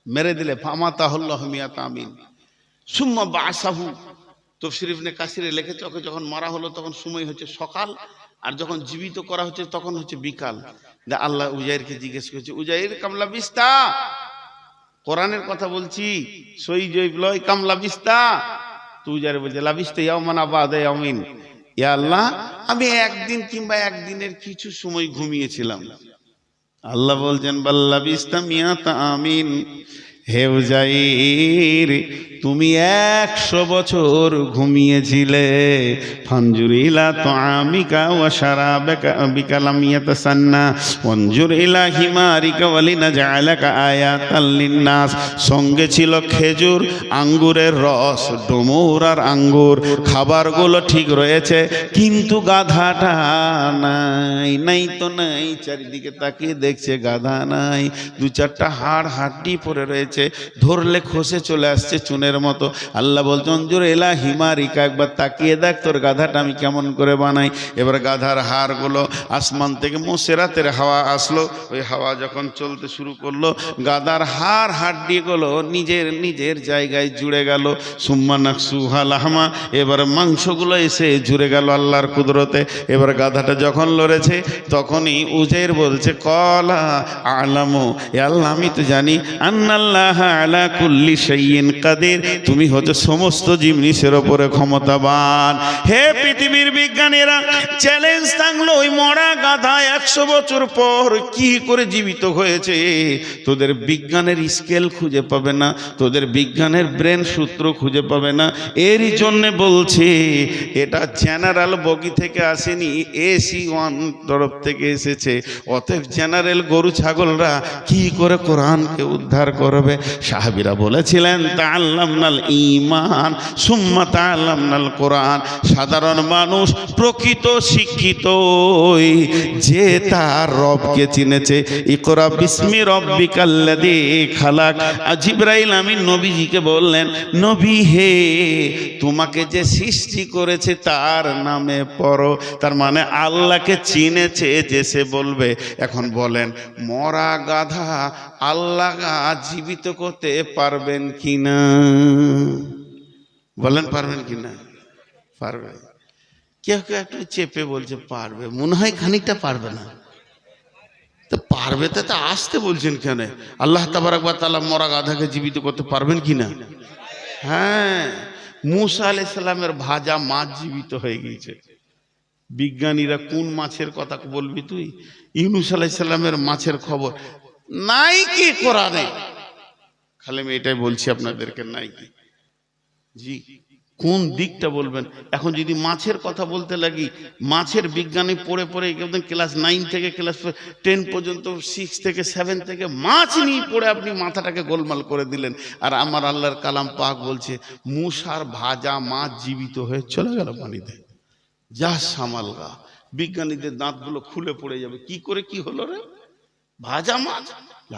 মেরে দিলে ফামাতাহুল্লাহু মিয়াত আমিন সুম্মা বাসাহু। তাফসীর ইবনে কাসিরে লিখেছে ওকে যখন মারা হলো তখন সময় হচ্ছে সকাল, আর যখন জীবিত করা হচ্ছে তখন হচ্ছে বিকাল। আল্লাহ উজাইরকে জিজ্ঞেস করছে, উজাইর কামলা বিস্তা, কোরআনের কথা বলছি, সই জৈব লয় কামলা বিস্তা। তো উজাইর বলছে লাবিস্তা ইয়াওমান বাদা ইয়ামিন, ইয়া আল্লাহ আমি একদিন কিংবা একদিনের কিছু সময় ঘুমিয়েছিলাম। আল্লাহ বলছেন বাল্লা বিস্তা মিয়াত আমিন, হে উজাইর তুমি 100 বছর ঘুমিয়েছিলে। ফানজুর ইলা তুআমিকা ওয়া শারাবাকা বিকালাম ইয়াতাসান্না ওয়ানজুর ইলা হিমারিকা ওয়ালিনাজআলাকা আয়াতাল লিন্নাস। সঙ্গে ছিল খেজুর, আঙ্গুরের রস, ডুমুর আর আঙ্গুর, খাবারগুলো ঠিক রয়েছে, কিন্তু গাধাটা নাই। নাই তো নাই, চারিদিকে তাকিয়ে দেখছে গাধা নাই। দু চারটা হাড় হাড্ডি পড়ে রয়েছে, ধরলে খসে চলে আসছে চুনের মতো। আল্লাহ বলছেন জোরে এলা হিমারিকা, একবার তাকিয়ে দেখ তোর গাধাটা আমি কেমন করে বানাই। এবার গাধার হাড়গুলো আসমান থেকে মোসেরাতের হাওয়া আসলো, ওই হাওয়া যখন চলতে শুরু করলো গাধার হাড় হাড্ডিগুলো নিজের নিজের জায়গায় জুড়ে গেল। সুম্মা নাকসুহা লাহমা, এবার মাংসগুলো এসে জুড়ে গেল আল্লাহর কুদরতে। এবার গাধাটা যখন লড়েছে তখনই উজাইর বলছে কলা আলামু, এ আল্লাহ আমি তো জানি আন্নাল্লাহ আলা কুল্লি শাইইন কাদির, তুমি হচ্ছে সমস্ত জিনিসের উপরে ক্ষমতাবান। হে পৃথিবীর বিজ্ঞানীরা, চ্যালেঞ্জ থাকলো ওই মরা গাধা 100 বছর পর কি করে জীবিত হয়েছে। তোদের বিজ্ঞানের স্কেল খুঁজে পাবে না, তোদের বিজ্ঞানের ব্রেন সূত্র খুঁজে পাবে না। এরই জন্যে বলছে এটা জেনারেল বগি থেকে আসেনি, AC-1 তরফ থেকে এসেছে। অতএব জেনারেল গরু ছাগলরা কি করে কোরআনকে উদ্ধার করবে? সাহাবীরা বলেছিলেন তাআল্লামনাল ঈমান সুম্মা তাআল্লামনাল কোরআন। সাধারণ মানুষ প্রকৃত শিক্ষিত যে তার রবকে চিনেছে। ইকরা বিসমি রব্বিকাল্লাযী খালাক। জিবরাইল আমিন নবীজিকে বললেন, নবী হে তোমাকে যে সৃষ্টি করেছে তার নামে পড়ো। তার মানে আল্লাহকে চিনেছে যে সে বলবে। এখন বলেন মরা গাধা আল্লাহ জীবিত করতে পারবেন কিনা? বলেন পারবেন কিনা? পারবে। কেউ কেউ একটু চেপে বলছে পারবে, মনে হয় খানিকটা পারবে না। তো পারবে তো আসতে বলছেন কেন? আল্লাহ তাবারক ওয়া তাআলা মরা গাধাকে জীবিত করতে পারবেন কিনা? হ্যাঁ, মূসা আলাইহিস সালামের ভাজা মাছ জীবিত হয়ে গিয়েছে। বিজ্ঞানীরা কোন মাছের কথা বলবি তুই? ইউনূস আলাইহিস সালামের মাছের খবর নাই কি কোরআনে? খালি আমি এটাই বলছি আপনাদেরকে, নাই কি? জি, কোন দিকটা বলবেন? এখন যদি মাছের কথা বলতে লাগি, মাছের বিজ্ঞানী পড়ে পড়ে একদম ক্লাস 9 থেকে ক্লাস 10 পর্যন্ত, 6 থেকে 7 থেকে মাছ নিয়ে পড়ে আপনি মাথাটাকে গোলমাল করে দিলেন। আর আমার আল্লাহর কালাম পাক বলছে মূসার ভাজা মাছ জীবিত হয়ে চলে গেল পানিতে। যা সামালগা, বিজ্ঞানীদের দাঁতগুলো খুলে পড়ে যাবে। কি করে কি হলো রে? ভাজা মাছ।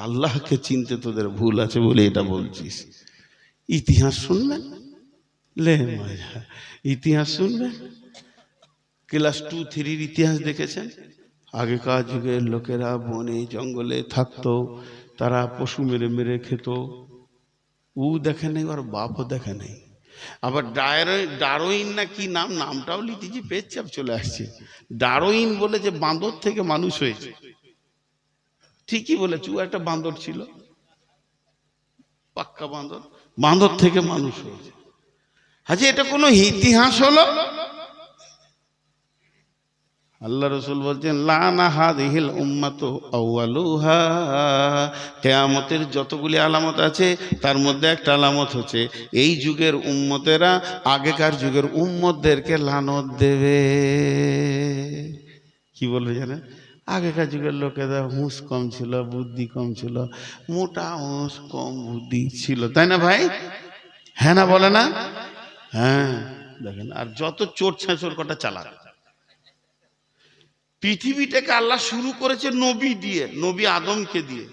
আল্লাহকে চিনতে তোদের ভুল আছে বলে এটা বলছিস। ইতিহাস শুনবেন, লে মজা, ইতিহাস শুনবেন। ক্লাস 2-3 ইতিহাস দেখেছেন? আগেকার যুগের লোকেরা বনে জঙ্গলে থাকতো, তারা পশু মেরে মেরে খেত। দেখে নেই, আর বাপও দেখে নেই। আবার ডারউইন না কি নাম, নামটাও লিখেছি পেচ্ছাপ চলে আসছে। ডারউইন বলে যে বাঁদর থেকে মানুষ হয়েছে, ঠিকই বলেছে। ও একটা বাঁদর ছিল, পাক্কা বাঁদর, বাঁদর থেকে মানুষ হয়েছে। আচ্ছা, এটা কোনো ইতিহাস হলো? আল্লাহ রাসূল বলছেন লানা হাযিহিল উম্মাতু আউয়ালুহা, কিয়ামতের যতগুলি আলামত আছে তার মধ্যে একটা আলামত হচ্ছে এই যুগের উম্মতেরা আগেকার যুগের উম্মতদেরকে লানত দেবে। কি বলবে জানেন? আগেকার যুগের লোকেরা হুঁশ কম ছিল, বুদ্ধি কম ছিল, মোটা হুঁশ কম বুদ্ধি ছিল, তাই না ভাই? হ্যাঁ না বলে না? হ্যাঁ, দেখেন। আর যত চোর ছেঁচড় কটা চালাক। পৃথিবীটাকে আল্লাহ শুরু করেছে নবী দিয়ে, নবী আদমকে দিয়ে।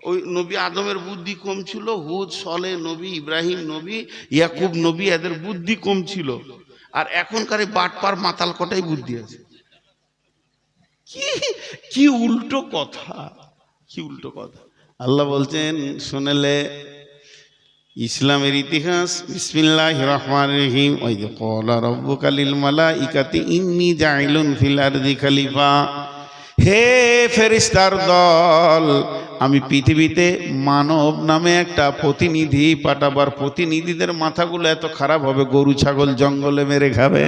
ওই নবী আদমের বুদ্ধি কম ছিল, হুদ, সলে নবী, ইব্রাহিম নবী, ইয়াকুব নবী, এদের বুদ্ধি কম ছিল। আর এখনকার এই বাটপার মাতাল কটাই বুদ্ধি আছে। কি কি উল্টো কথা, কি উল্টো কথা। আল্লাহ বলছেন শুনেলে ইসলামের ইতিহাস। বিসমিল্লাহির রহমানির রহিম। ওই যে ক্বালা রাব্বুকা লিল মালাইকাতি ইন্নী জাইলুন ফিল আরদি খলিফা। হে ফেরেশতার দল, আমি পৃথিবীতে মানব নামে একটা প্রতিনিধি পাঠাবার। প্রতিনিধিদের মাথাগুলো এত খারাপ হবে, গরু ছাগল জঙ্গলে মেরে খাবে,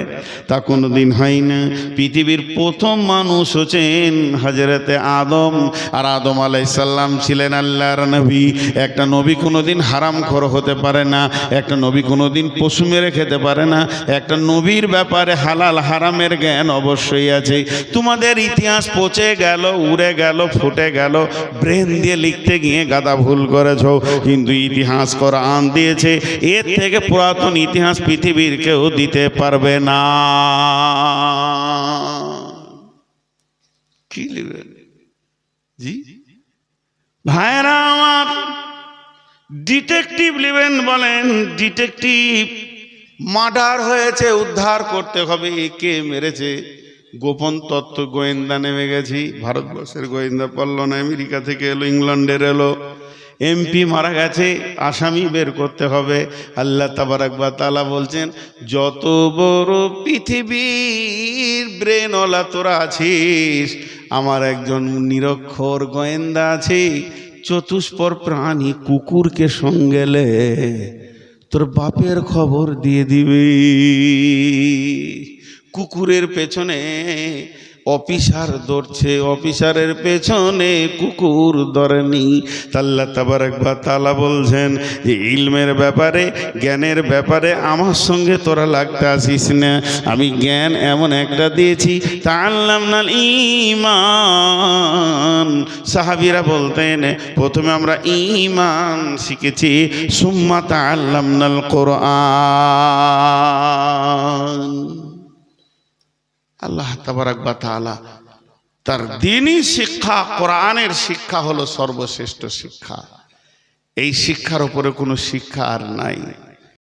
তা কোনোদিন হয় না। পৃথিবীর প্রথম মানুষ হচ্ছেন হযরতে আদম, আর আদম আলাইহিস সালাম ছিলেন আল্লাহর নবী। একটা নবী কোনোদিন হারামখোর হতে পারে না, একটা নবী কোনোদিন পশু মেরে খেতে পারে না। একটা নবীর ব্যাপারে হালাল হারামের জ্ঞান অবশ্যই আছে। তোমাদের ইতিহাস পচে গেল, উড়ে গেল, ফুটে গেল, ব্রেন দিয়ে লিখতে গিয়ে গাদা ভুল করেছ, কিন্তু ইতিহাস কোরআন দিয়েছে। এর থেকে পুরাতন ইতিহাস পৃথিবীর কেউ দিতে পারবে না। কি লিখবেন জি ভাইরা আমার? ডিটেকটিভ লিবেন, বলেন ডিটেকটিভ। মার্ডার হয়েছে, উদ্ধার করতে হবে, কে মেরেছে গোপন তত্ত্ব গোয়েন্দা নেমে গেছি। ভারতবর্ষের গোয়েন্দা পারল না, আমেরিকা থেকে এলো, ইংল্যান্ডের এলো। এমপি মারা গেছে, আসামি বের করতে হবে। আল্লাহ তাবারাক ওয়া তাআলা বলছেন, যত বড় পৃথিবীর ব্রেনওয়ালা তোরা আছিস, আমার একজন নিরক্ষর গোয়েন্দা আছে। চতুষ্পর প্রাণী কুকুরকে সঙ্গেলে তোর বাপের খবর দিয়ে দিবে। কুকুরের পেছনে অফিসার দৌড়ছে, অফিসারের পেছনে কুকুর দৌড়েনি। আল্লাহ তাবারাক ওয়া তাআলা বলছেন যে ইলমের ব্যাপারে, জ্ঞানের ব্যাপারে আমার সঙ্গে তোরা লাগতে আসিস না। আমি জ্ঞান এমন একটা দিয়েছি, তাআল্লামনাল ঈমান। সাহাবীরা বলতেন প্রথমে আমরা ঈমান শিখেছি, সুম্মা তাআল্লামনাল কোরআন। আল্লাহ তাবারাক ওয়া তাআলা তার দ্বীনি শিক্ষা, কোরআনের শিক্ষা হলো সর্বশ্রেষ্ঠ শিক্ষা। এই শিক্ষার উপরে কোনো শিক্ষা আর নাই।